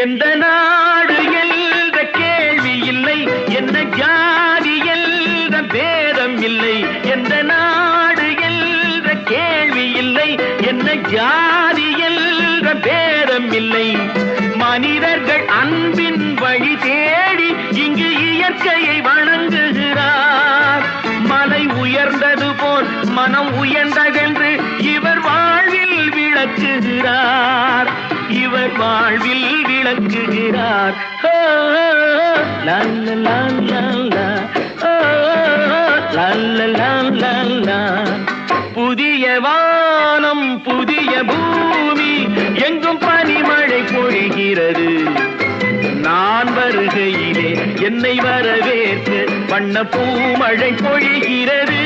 எந்த நாடு என்ற கேள்வி இல்லை, என்ன ஜாதி என்ற பேதம் இல்லை. எந்த நாடு என்ற கேள்வி இல்லை, என்ன ஜாதி என்ற பேதம் இல்லை. மனிதர்கள் அன்பின் வழி தேடி இங்கு இயற்கையை வணங்குகிறார். மலை உயர்ந்தது போல் மனம் உயர்ந்ததென்று இவர் வாழ்வில் விளக்குகிறார். இவர் வாழ்வில் விளக்குகிறார். புதிய வானம் புதிய பூமி எங்கும் பனிமழை பொழிகிறது. நான் வருகையிலே என்னை வரவேற்று வண்ண பூமழை பொழிகிறது.